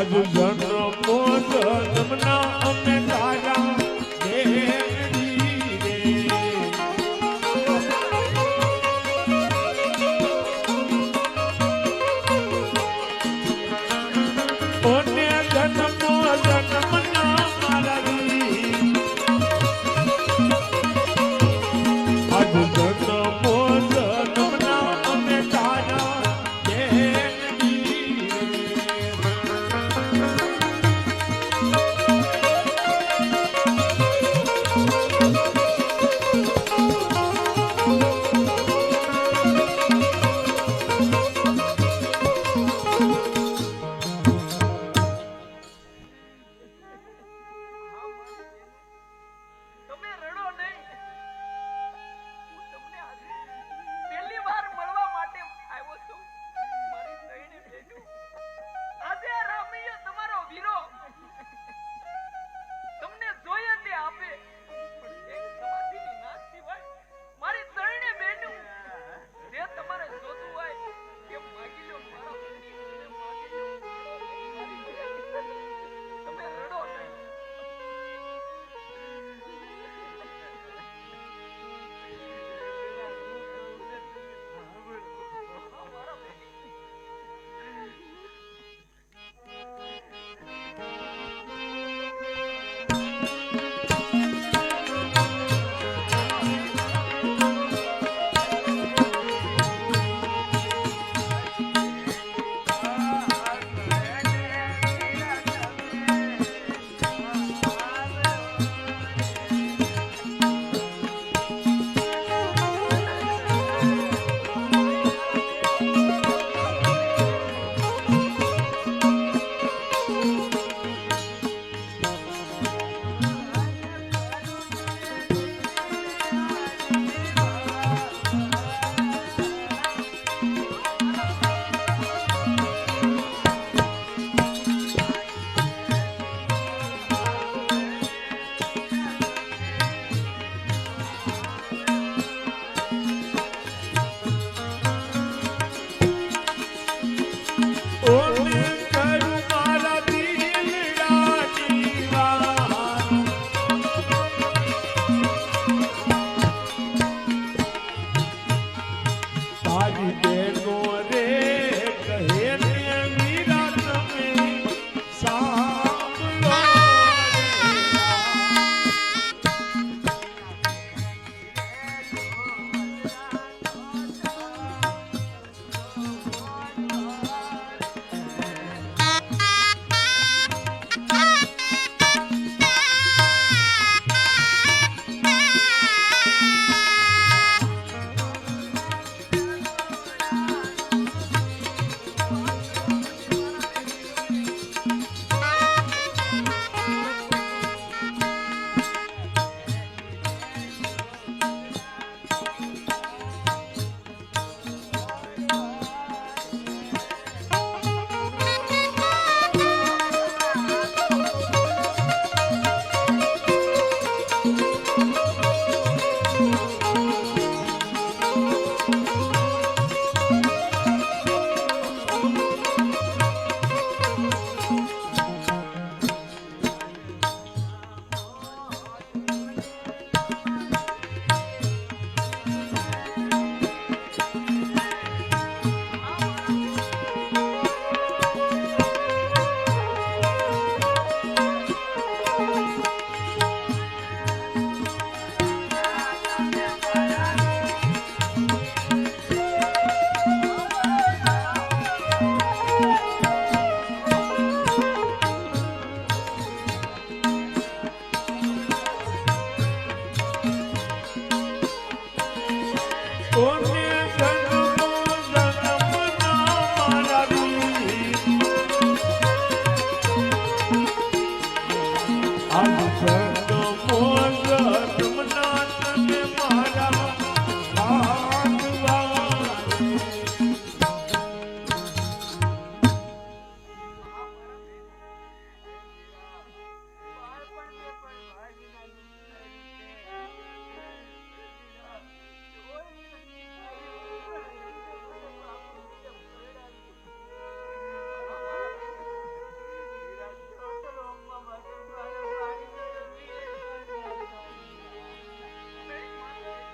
આજ જન્મો જન્મના અમે તારા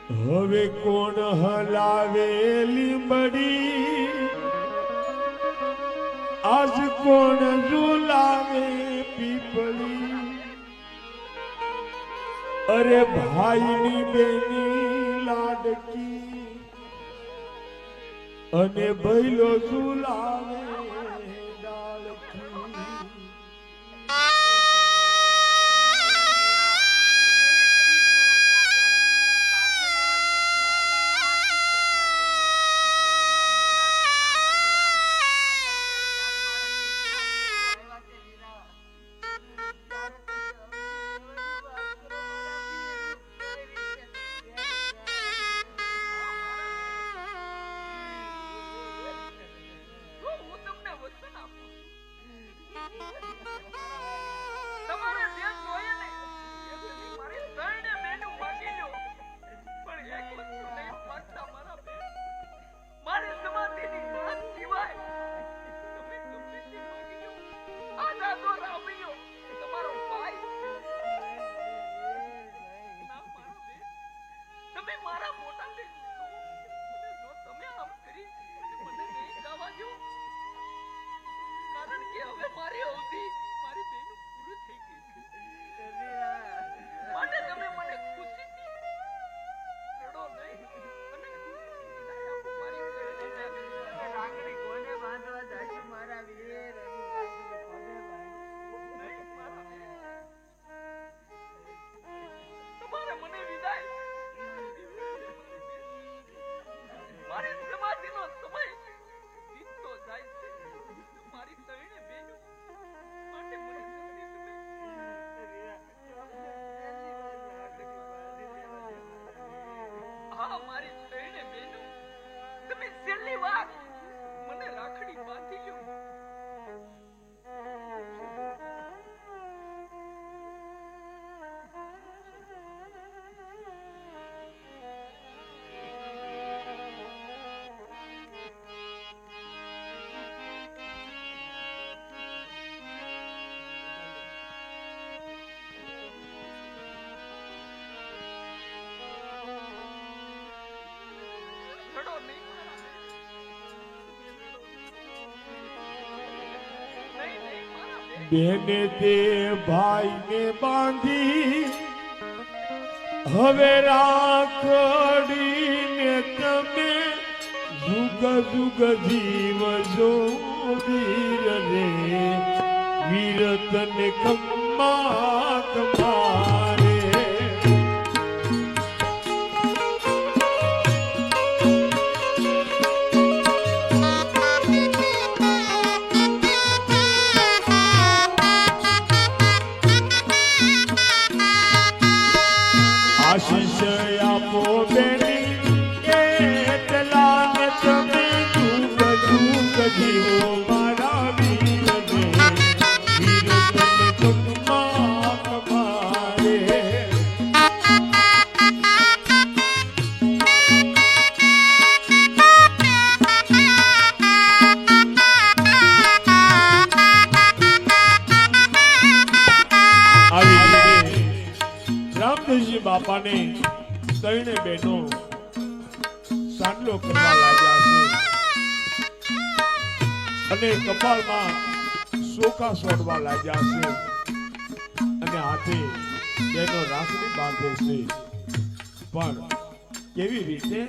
હવે કોણ હલાવે લીંબડી આજ કોણ ઝુલાવે પીપળી અરે ભાઈની બેની લાડકી અને ભૈલો ઝુલાવે બેને તે ભાઈને બાંધી હવે રાખડીને તમે જુગ જુગ જીવજો વીર રે વીર તને કમ્મા કમારે આશીષ આપો બેની એટલા ને તમે જુગ જુગ જીવો મારા વીર રે વીર તને કમ્મા કમારે રામદેવજી બાપાને ત્રણે બહેનો સાંડલો કરવા લાગ્યા છે અને કપાળમાં સોકા સોડવા લાગ્યા છે અને હાથે બહેનો રાખડી બાંધે છે પણ કેવી રીતે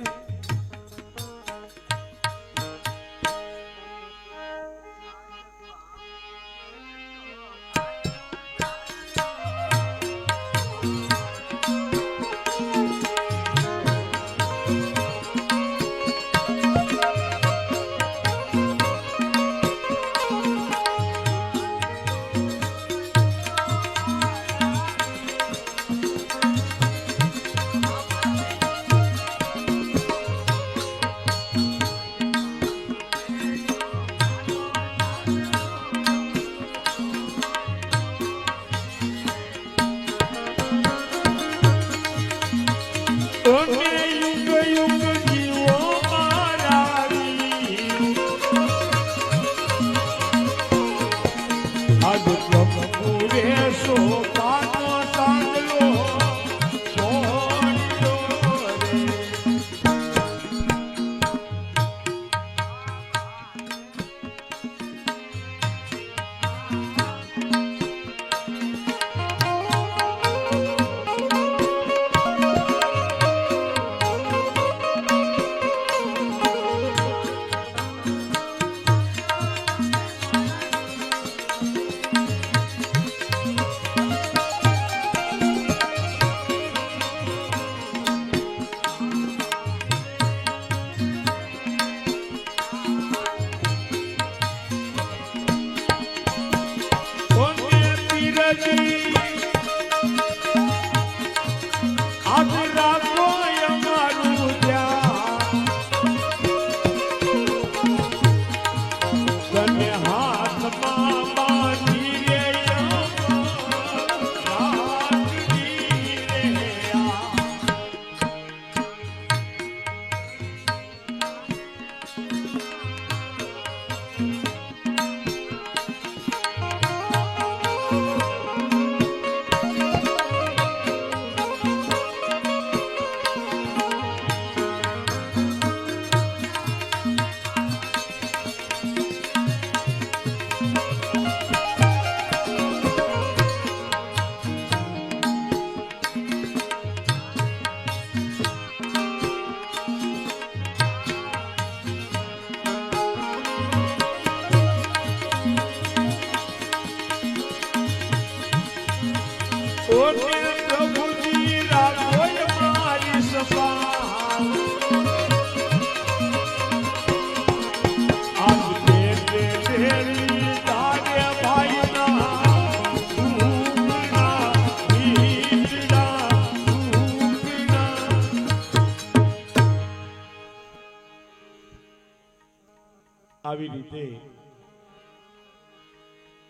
આવી રીતે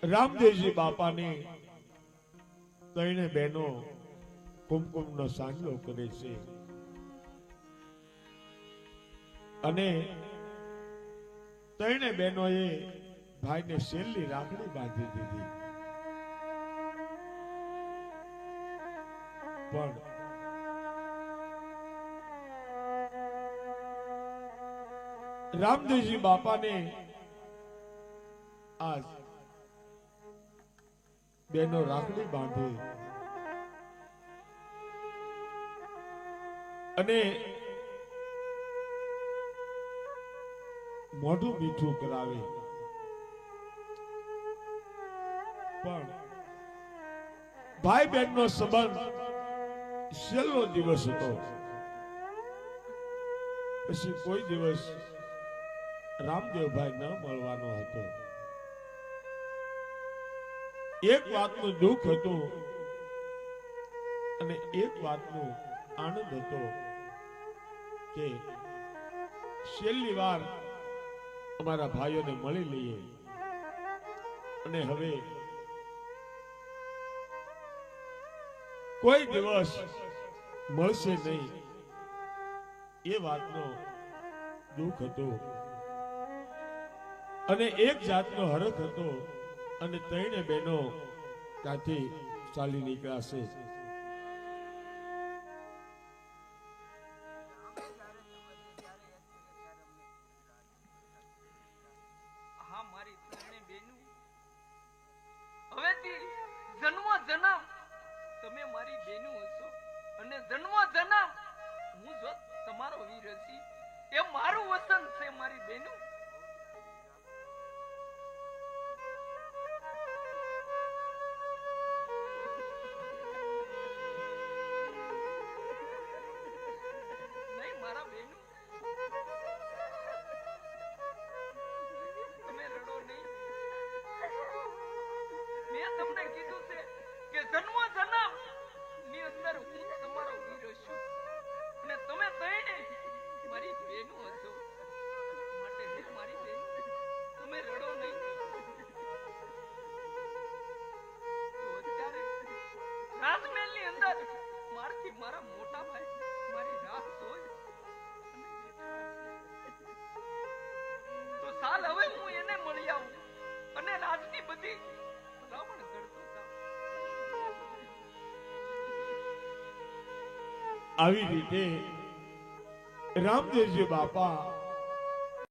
રામદેવજી બાપાની ત્રણે બહેનો કુમકુમનો સાંજલો કરે છે અને ત્રણે બહેનોએ ભાઈને છેલ્લી રાખડી બાંધી દીધી. પણ રામદેવજી બાપાને આજ બેનો રાખડી બાંધી અને મોઢું મીઠું કરાવે. પણ ભાઈ બહેન નો સંબંધ છેલ્લો દિવસ હતો. પછી કોઈ દિવસ રામદેવભાઈ ન મળવાનો હતો. એક વાતનું દુઃખ હતું અને એક વાતનો આનંદ હતો કે છેલ્લી વાર અમારા ભાઈઓને મળી લઈએ અને હવે કોઈ દિવસ મળશે નહીં એ વાતનો દુઃખ હતો અને એક જાતનો હરખ હતો. અને ત્રણે બહેનો ત્યાંથી ચાલી નીકળાશે. હા, મારી ત્રણે બહેનો હવેથી જન્મ જન્મ તમે મારી બહેનો હશો અને જન્મ જન્મ હું જો તમારો વીર હશી. એ મારું વતન છે મારી બહેનો. તમને કીધું છે કે જન્મ જન્મ ની અંદર હું તમારો વીર છું અને તમે ત્રણે મારી બહેનો હશો. માટે હે મારી બહેન, તમે રડો નહીં. તો અત્યારે રાજમહેલ ની અંદર મારથી મારા મોટા ભાઈ મારી રાહ જોઈ તો સાલ હવે હું એને મળી આવું અને રાજની બધી આવી રીતે રામદેવજી બાપા